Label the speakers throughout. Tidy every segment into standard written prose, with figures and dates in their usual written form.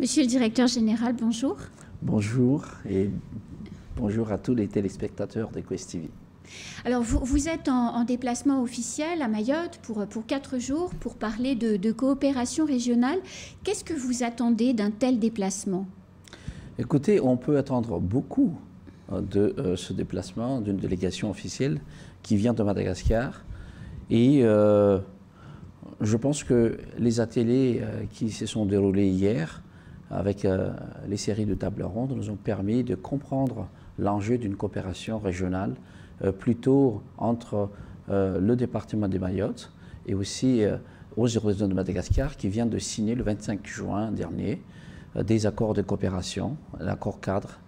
Speaker 1: Monsieur le directeur général, bonjour.
Speaker 2: Bonjour et bonjour à tous les téléspectateurs de Quest TV.
Speaker 1: Alors, vous êtes en déplacement officiel à Mayotte pour 4 jours pour parler de coopération régionale. Qu'est-ce que vous attendez d'un tel déplacement?
Speaker 2: Écoutez, on peut attendre beaucoup de ce déplacement d'une délégation officielle qui vient de Madagascar. Et je pense que les ateliers qui se sont déroulés hier avec les séries de tables rondes nous ont permis de comprendre l'enjeu d'une coopération régionale plutôt entre le département de Mayotte et aussi aux régions de Madagascar qui vient de signer le 25 juin dernier des accords de coopération, l'accord cadre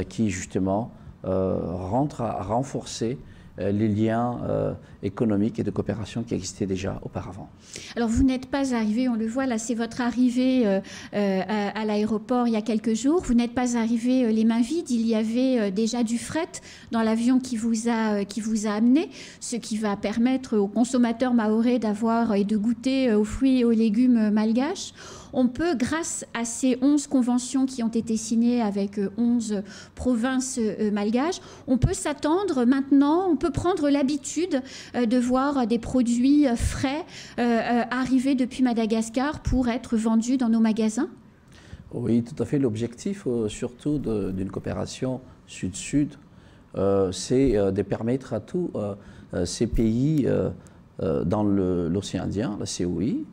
Speaker 2: qui justement rentre à renforcer les liens économiques et de coopération qui existaient déjà auparavant.
Speaker 1: Alors vous n'êtes pas arrivé, on le voit là, c'est votre arrivée à l'aéroport il y a quelques jours. Vous n'êtes pas arrivé les mains vides, il y avait déjà du fret dans l'avion qui vous a amené, ce qui va permettre aux consommateurs mahorais d'avoir et de goûter aux fruits et aux légumes malgaches. On peut, grâce à ces 11 conventions qui ont été signées avec 11 provinces malgaches, on peut s'attendre maintenant, on peut prendre l'habitude de voir des produits frais arriver depuis Madagascar pour être vendus dans nos magasins?
Speaker 2: Oui, tout à fait. L'objectif, surtout d'une coopération sud-sud, c'est de permettre à tous ces pays dans l'océan Indien, la COI,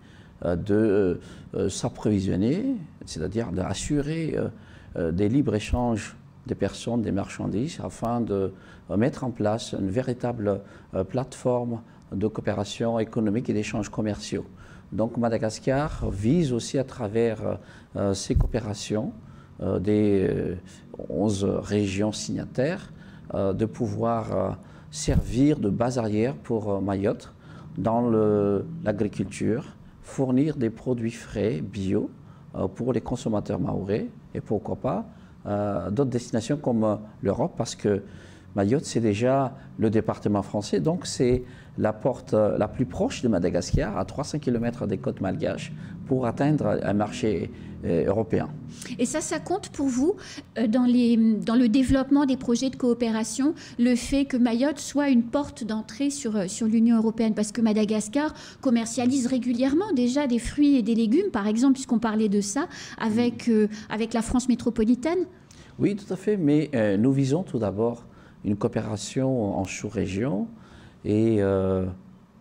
Speaker 2: de s'approvisionner, c'est-à-dire d'assurer des libres-échanges des personnes, des marchandises, afin de mettre en place une véritable plateforme de coopération économique et d'échanges commerciaux. Donc Madagascar vise aussi à travers ces coopérations des 11 régions signataires de pouvoir servir de base arrière pour Mayotte dans l'agriculture, fournir des produits frais, bio, pour les consommateurs mahorais et pourquoi pas d'autres destinations comme l'Europe, parce que Mayotte, c'est déjà le département français, donc c'est la porte la plus proche de Madagascar, à 300 km des côtes malgaches, pour atteindre un marché européen.
Speaker 1: Et ça compte pour vous dans le développement des projets de coopération, le fait que Mayotte soit une porte d'entrée sur l'Union européenne, parce que Madagascar commercialise régulièrement déjà des fruits et des légumes, par exemple, puisqu'on parlait de ça, avec la France métropolitaine?
Speaker 2: Oui, tout à fait, mais nous visons tout d'abord une coopération en sous-région. Et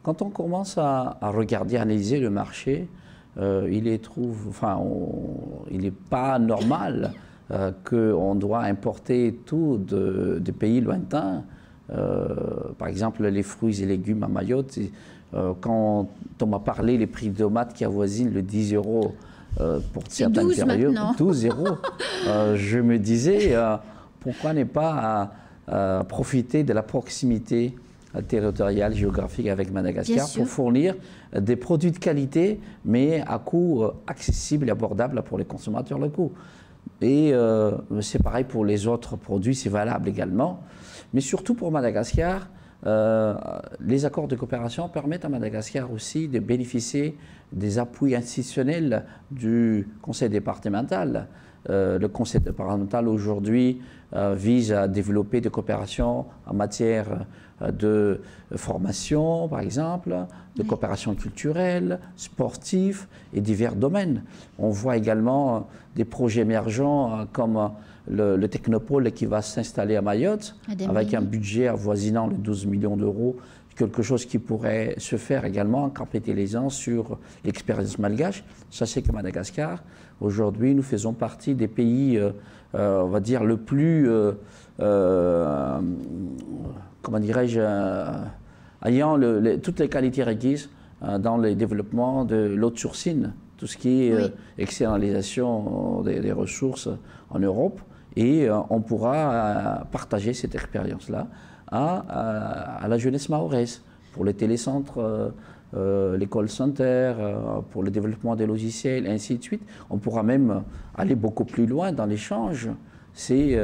Speaker 2: quand on commence à regarder, à analyser le marché, il n'est pas normal qu'on doit importer tout de pays lointains. Par exemple, les fruits et légumes à Mayotte, quand on m'a parlé les prix de tomates qui avoisinent le 10 euros pour certaines périodes, 12 euros, je me disais, pourquoi ne pas profiter de la proximité territoriale, géographique avec Madagascar pour fournir des produits de qualité, mais à coût accessible et abordable pour les consommateurs locaux. Et c'est pareil pour les autres produits, c'est valable également. Mais surtout pour Madagascar, les accords de coopération permettent à Madagascar aussi de bénéficier des appuis institutionnels du conseil départemental. Le conseil départemental aujourd'hui vise à développer des coopérations en matière de formation, par exemple, de coopération culturelle, sportive et divers domaines. On voit également des projets émergents comme le Technopole qui va s'installer à Mayotte avec un budget avoisinant les 12 millions d'euros, quelque chose qui pourrait se faire également en capitalisant sur l'expérience malgache. Sachez que Madagascar, aujourd'hui, nous faisons partie des pays, on va dire, le plus, comment dirais-je, ayant toutes les qualités requises dans le développement de l'outsourcing, tout ce qui est externalisation des ressources en Europe. Et on pourra partager cette expérience-là à la jeunesse mahoraise, pour les télécentres, les call centers, pour le développement des logiciels, et ainsi de suite. On pourra même aller beaucoup plus loin dans l'échange. C'est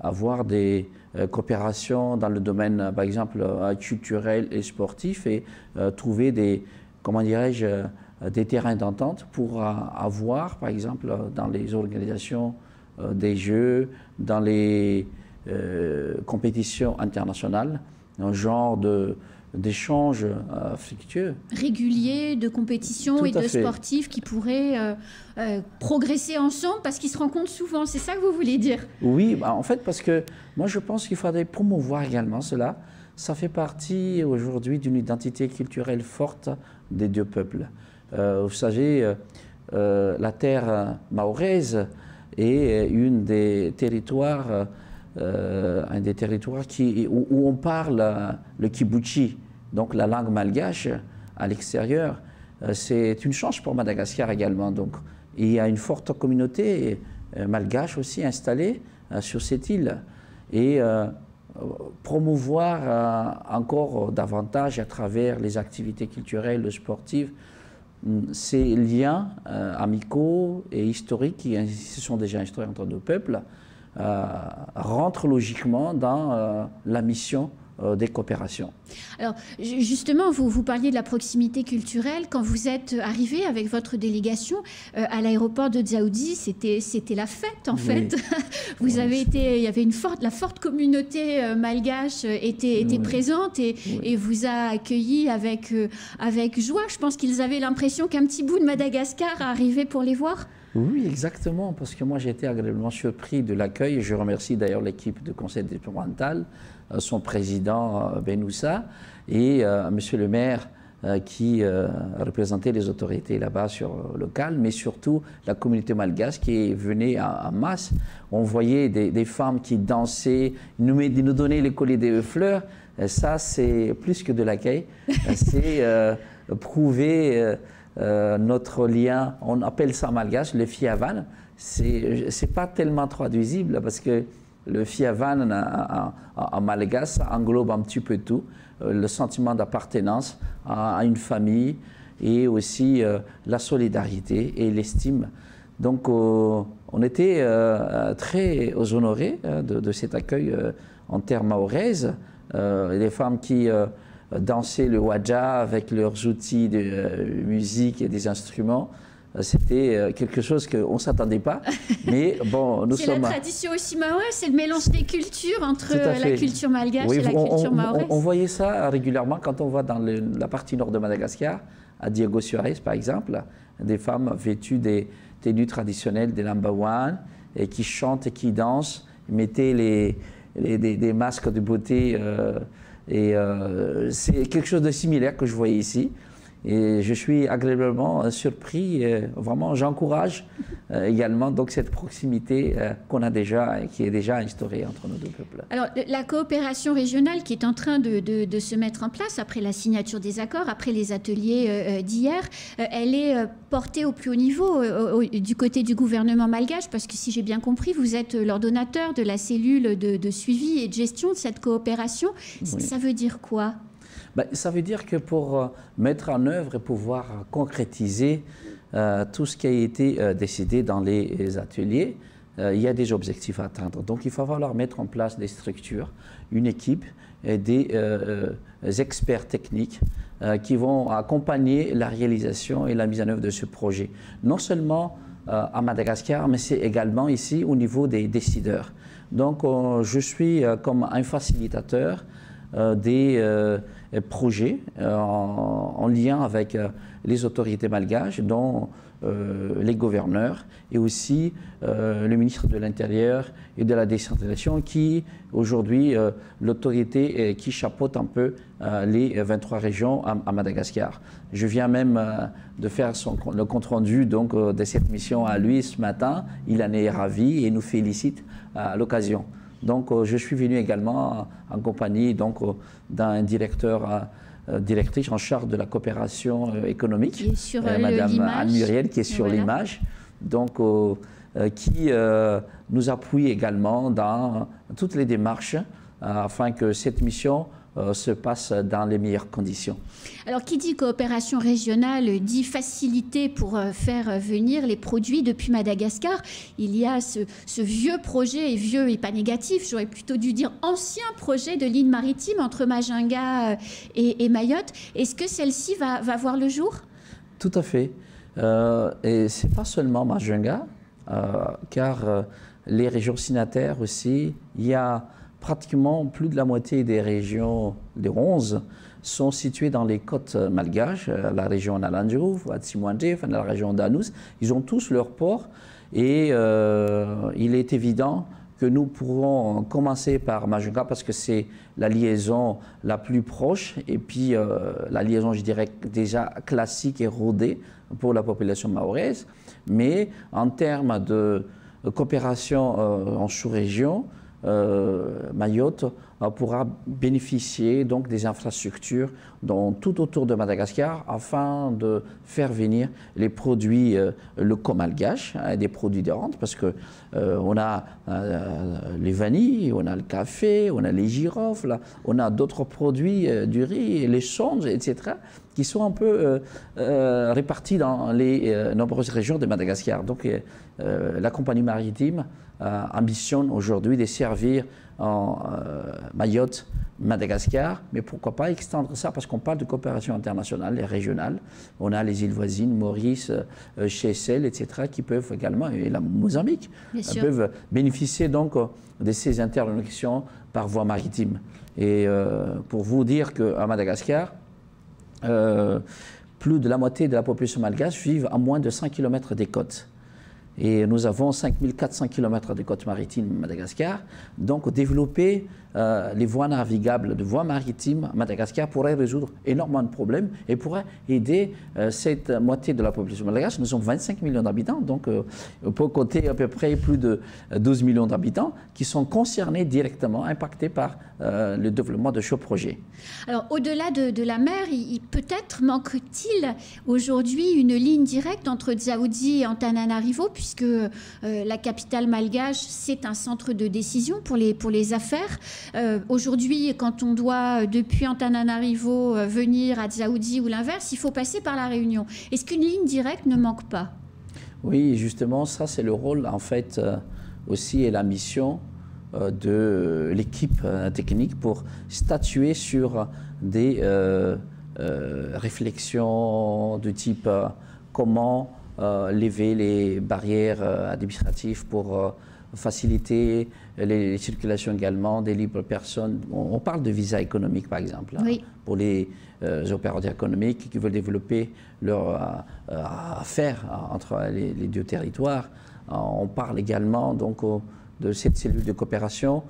Speaker 2: avoir des coopérations dans le domaine, par exemple, culturel et sportif, et trouver des, comment dirais-je, des terrains d'entente pour avoir, par exemple, dans les organisations des Jeux, dans les compétitions internationales, un genre d'échange fructueux.
Speaker 1: Régulier, de compétition et de sportifs qui pourraient progresser ensemble parce qu'ils se rencontrent souvent. C'est ça que vous voulez dire?
Speaker 2: Oui, en fait, parce que moi, je pense qu'il faudrait promouvoir également cela. Ça fait partie aujourd'hui d'une identité culturelle forte des deux peuples. Vous savez, la terre mahoraise est un des territoires où on parle le kibouchi, donc la langue malgache à l'extérieur. C'est une chance pour Madagascar également. Donc, il y a une forte communauté malgache aussi installée sur cette île. Et promouvoir encore davantage à travers les activités culturelles, sportives, ces liens amicaux et historiques qui se sont déjà instaurés entre nos peuples rentrent logiquement dans la mission des coopérations.
Speaker 1: Alors justement, vous parliez de la proximité culturelle. Quand vous êtes arrivé avec votre délégation à l'aéroport de Dzaoudzi, c'était la fête en fait. Vous avez été, il y avait la forte communauté malgache était présente et vous a accueilli avec joie. Je pense qu'ils avaient l'impression qu'un petit bout de Madagascar arrivait pour les voir.
Speaker 2: Oui, exactement, parce que moi j'ai été agréablement surpris de l'accueil. Je remercie d'ailleurs l'équipe du conseil départemental, son président Benoussa et monsieur le maire qui représentait les autorités là-bas locales, mais surtout la communauté malgache qui venait en masse. On voyait des femmes qui dansaient, nous donnaient les colliers de fleurs. Ça, c'est plus que de l'accueil, c'est prouver notre lien, on appelle ça en malgache le fiavan. C'est pas tellement traduisible parce que le fiavan en malgache ça englobe un petit peu tout, le sentiment d'appartenance à une famille et aussi la solidarité et l'estime. Donc on était très honorés de cet accueil en terre mahoraise. Les femmes qui danser le waja avec leurs outils de musique et des instruments, c'était quelque chose qu'on ne s'attendait pas. Mais bon, nous sommes...
Speaker 1: C'est la tradition aussi mahoraise, c'est le mélange des cultures entre la culture malgache et la culture mahoraise.
Speaker 2: On voyait ça régulièrement quand on va dans la partie nord de Madagascar, à Diego Suarez par exemple, des femmes vêtues des tenues traditionnelles des Lambaouan et qui chantent et qui dansent, mettaient des masques de beauté. Et c'est quelque chose de similaire que je voyais ici. Et je suis agréablement surpris. Et vraiment, j'encourage également donc, cette proximité qu'on a déjà et qui est déjà instaurée entre nos deux peuples.
Speaker 1: Alors, la coopération régionale qui est en train de se mettre en place après la signature des accords, après les ateliers d'hier, elle est portée au plus haut niveau du côté du gouvernement malgache, parce que si j'ai bien compris, vous êtes l'ordonnateur de la cellule de suivi et de gestion de cette coopération. Oui. Ça veut dire quoi ?
Speaker 2: Ça veut dire que pour mettre en œuvre et pouvoir concrétiser tout ce qui a été décidé dans les ateliers, il y a des objectifs à atteindre. Donc il va falloir mettre en place des structures, une équipe et des experts techniques qui vont accompagner la réalisation et la mise en œuvre de ce projet. Non seulement à Madagascar, mais c'est également ici au niveau des décideurs. Donc je suis comme un facilitateur des projets en lien avec les autorités malgaches, dont les gouverneurs et aussi le ministre de l'Intérieur et de la décentralisation qui, aujourd'hui, l'autorité qui chapeaute un peu les 23 régions à Madagascar. Je viens même de faire le compte-rendu de cette mission à lui ce matin. Il en est ravi et nous félicite à l'occasion. Donc, je suis venu également en compagnie d'un directrice en charge de la coopération économique, Madame Anne Muriel, qui est sur l'image, donc qui nous appuie également dans toutes les démarches afin que cette mission se passe dans les meilleures conditions.
Speaker 1: Alors, qui dit coopération régionale dit facilité pour faire venir les produits depuis Madagascar. Il y a ce vieux projet, et vieux et pas négatif, j'aurais plutôt dû dire ancien projet de ligne maritime entre Majunga et Mayotte. Est-ce que celle-ci va voir le jour ?
Speaker 2: Tout à fait. Et ce n'est pas seulement Majunga, car les régions signataires aussi, il y a pratiquement plus de la moitié des régions, les 11, sont situées dans les côtes malgaches, la région d'Alanjou, Atsimouandé, la région d'Anous. Ils ont tous leur port et il est évident que nous pourrons commencer par Majunga parce que c'est la liaison la plus proche et puis la liaison, je dirais, déjà classique et rodée pour la population mahoraise. Mais en termes de coopération en sous-région, Mayotte pourra bénéficier donc des infrastructures tout autour de Madagascar afin de faire venir les produits locaux malgaches, des produits de rente, parce que on a les vanilles, on a le café, on a les girofles, on a d'autres produits, du riz, les songes, etc., qui sont un peu répartis dans les nombreuses régions de Madagascar. Donc la compagnie maritime ambitionne aujourd'hui de servir en Mayotte, Madagascar, mais pourquoi pas extendre ça, parce qu'on parle de coopération internationale et régionale. On a les îles voisines, Maurice, Seychelles, etc., qui peuvent également, et la Mozambique, peuvent bénéficier donc de ces interconnexions par voie maritime. Et pour vous dire qu'à Madagascar, plus de la moitié de la population malgache vivent à moins de 100 km des côtes. Et nous avons 5400 km de côtes maritimes à Madagascar. Donc développer les voies navigables de voies maritimes à Madagascar pourrait résoudre énormément de problèmes et pourrait aider cette moitié de la population malgache. Nous sommes 25 millions d'habitants, donc on peut compter à peu près plus de 12 millions d'habitants qui sont concernés directement, impactés par le développement de ce projet.
Speaker 1: Alors au-delà de la mer, peut-être manque-t-il aujourd'hui une ligne directe entre Dzaoudzi et Antananarivo, puisque la capitale malgache, c'est un centre de décision pour les affaires. Aujourd'hui, quand on doit, depuis Antananarivo, venir à Dzaoudzi ou l'inverse, il faut passer par la Réunion. Est-ce qu'une ligne directe ne manque pas?
Speaker 2: Oui, justement, ça c'est le rôle, en fait, aussi et la mission de l'équipe technique pour statuer sur des réflexions de type comment lever les barrières administratives pour faciliter les circulations également des libres personnes. On parle de visa économique, par exemple, oui, pour les opérateurs économiques qui veulent développer leur affaires entre les deux territoires. On parle également donc de cette cellule de coopération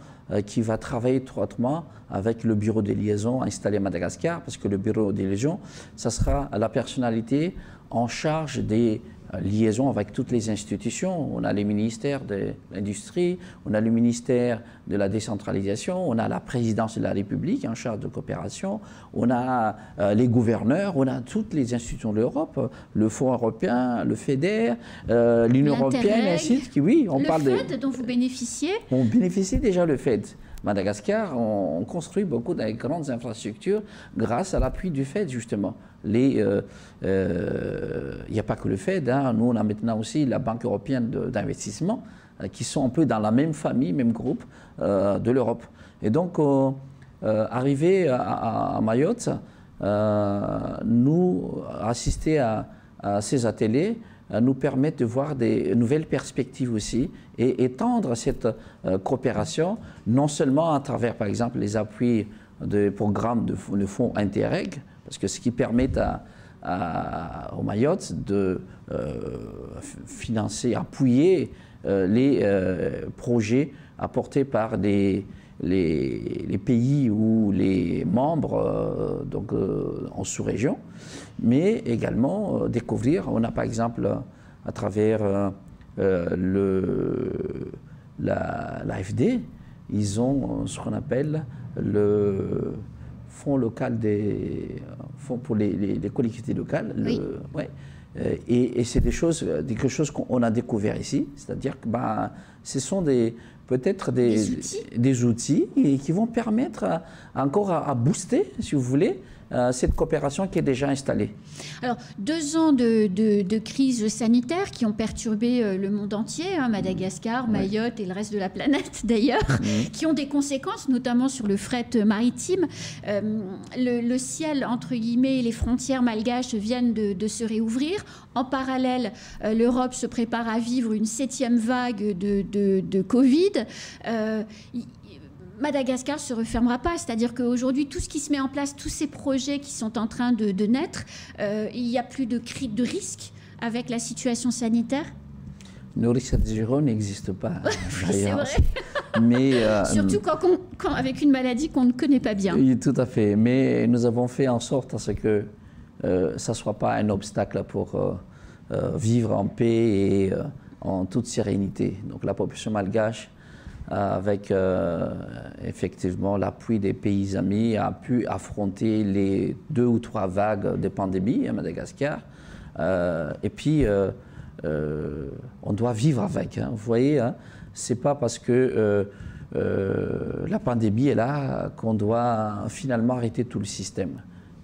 Speaker 2: qui va travailler étroitement avec le bureau de liaison installé à Madagascar, parce que le bureau de liaison, ça sera la personnalité en charge des liaison avec toutes les institutions. On a les ministères de l'Industrie, on a le ministère de la Décentralisation, on a la présidence de la République en charge de coopération, on a les gouverneurs, on a toutes les institutions de l'Europe, le Fonds européen, le FEDER, l'Union européenne, ainsi de suite. Oui, on parle
Speaker 1: FED dont vous bénéficiez?
Speaker 2: On bénéficie déjà le FED. Madagascar, on construit beaucoup de grandes infrastructures grâce à l'appui du FED, justement. Il n'y a pas que le FED, hein. Nous on a maintenant aussi la Banque européenne d'investissement, qui sont un peu dans la même famille, même groupe de l'Europe. Et donc, arrivé à Mayotte, nous assister à ces ateliers, nous permettent de voir des nouvelles perspectives aussi et étendre cette coopération, non seulement à travers, par exemple, les appuis de programmes de fonds Interreg, parce que ce qui permet au Mayotte de financer, appuyer les projets apportés par les pays ou les membres donc, en sous-région, mais également découvrir, on a par exemple à travers l'AFD, ils ont ce qu'on appelle le fonds local fonds pour les collectivités locales.
Speaker 1: Oui.
Speaker 2: Ouais. Et c'est quelque chose qu'on a découvert ici, c'est-à-dire que ce sont peut-être des outils qui vont permettre encore à booster, si vous voulez, cette coopération qui est déjà installée.
Speaker 1: Alors, 2 ans de crise sanitaire qui ont perturbé le monde entier, hein, Madagascar, Mayotte et le reste de la planète d'ailleurs, qui ont des conséquences, notamment sur le fret maritime. Le ciel, entre guillemets, les frontières malgaches viennent de se réouvrir. En parallèle, l'Europe se prépare à vivre une 7e vague de Covid. Madagascar ne se refermera pas, c'est-à-dire qu'aujourd'hui, tout ce qui se met en place, tous ces projets qui sont en train de naître, il n'y a plus de risque avec la situation sanitaire.
Speaker 2: Le risque zéro n'existe pas.
Speaker 1: C'est vrai.
Speaker 2: Mais,
Speaker 1: surtout avec une maladie qu'on ne connaît pas bien.
Speaker 2: Oui, tout à fait. Mais nous avons fait en sorte à ce que ça ne soit pas un obstacle pour vivre en paix et en toute sérénité. Donc la population malgache, avec effectivement l'appui des pays amis, a pu affronter les 2 ou 3 vagues de pandémie à Madagascar. Et puis, on doit vivre avec. Hein. Vous voyez, hein, ce n'est pas parce que la pandémie est là qu'on doit finalement arrêter tout le système.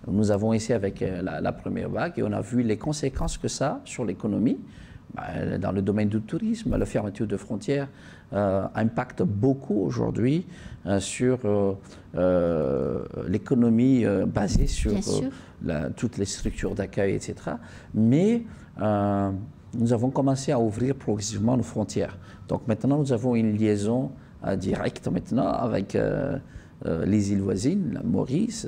Speaker 2: Nous avons essayé avec la première vague et on a vu les conséquences que ça a sur l'économie. Dans le domaine du tourisme, la fermeture de frontières impacte beaucoup aujourd'hui sur l'économie basée sur toutes les structures d'accueil, etc. Mais nous avons commencé à ouvrir progressivement nos frontières. Donc maintenant, nous avons une liaison directe maintenant avec les îles voisines, la Maurice,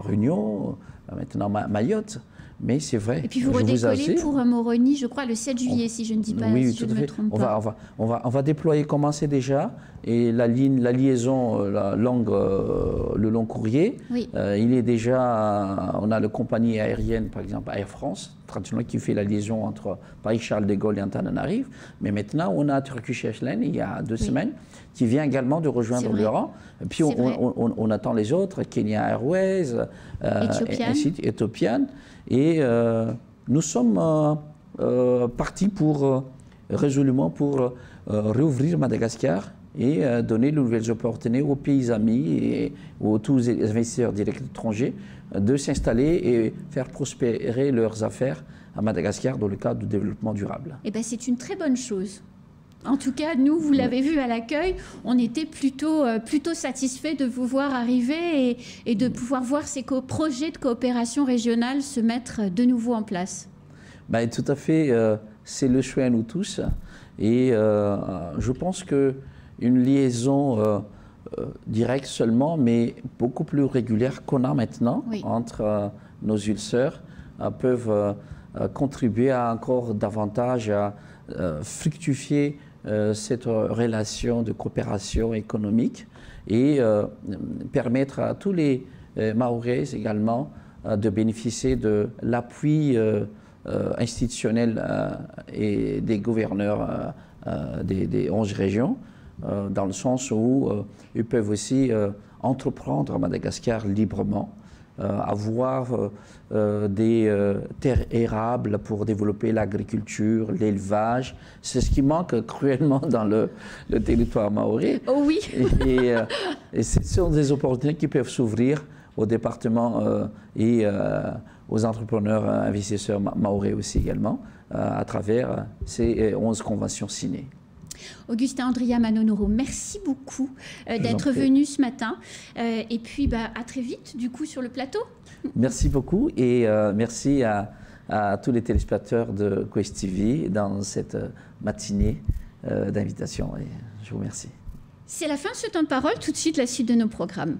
Speaker 2: Réunion, maintenant Mayotte. Mais c'est vrai.
Speaker 1: Et puis vous redécollez pour Moroni, je crois, le 7 juillet, si je ne dis pas,
Speaker 2: oui,
Speaker 1: si je ne me trompe pas.
Speaker 2: On va déployer, commencer déjà, et la liaison, le long courrier,
Speaker 1: oui.
Speaker 2: Il est déjà, on a la compagnie aérienne, par exemple Air France, traditionnellement qui fait la liaison entre Paris-Charles de Gaulle et Antananarive, mais maintenant on a Turkish Airlines, il y a 2 semaines, qui vient également de rejoindre le rang. Et puis on attend les autres, Kenya Airways, Ethiopian. Et nous sommes partis résolument pour réouvrir Madagascar et donner de nouvelles opportunités aux pays amis et aux tous les investisseurs directs étrangers de s'installer et faire prospérer leurs affaires à Madagascar dans le cadre du développement durable.
Speaker 1: Eh bien, c'est une très bonne chose. En tout cas, nous, vous l'avez vu à l'accueil, on était plutôt satisfaits de vous voir arriver et de pouvoir voir ces projets de coopération régionale se mettre de nouveau en place.
Speaker 2: Ben, tout à fait, c'est le choix à nous tous. Et je pense qu'une liaison directe seulement, mais beaucoup plus régulière qu'on a maintenant entre nos îles sœurs, peuvent contribuer à encore davantage à fructifier cette relation de coopération économique et permettre à tous les Mahorais également de bénéficier de l'appui institutionnel et des gouverneurs des 11 régions, dans le sens où ils peuvent aussi entreprendre à Madagascar librement, avoir des terres érables pour développer l'agriculture, l'élevage. C'est ce qui manque cruellement dans le territoire mahorais.
Speaker 1: Oh oui.
Speaker 2: Et ce sont des opportunités qui peuvent s'ouvrir au département et aux entrepreneurs investisseurs mahorais aussi également, à travers ces 11 conventions signées.
Speaker 1: Augustin Andria Manonoro, merci beaucoup d'être venu ce matin. Et puis, à très vite, du coup, sur le plateau.
Speaker 2: Merci beaucoup et merci à tous les téléspectateurs de Quest TV dans cette matinée d'invitation. Et je vous remercie.
Speaker 1: C'est la fin de ce temps de parole. Tout de suite, la suite de nos programmes.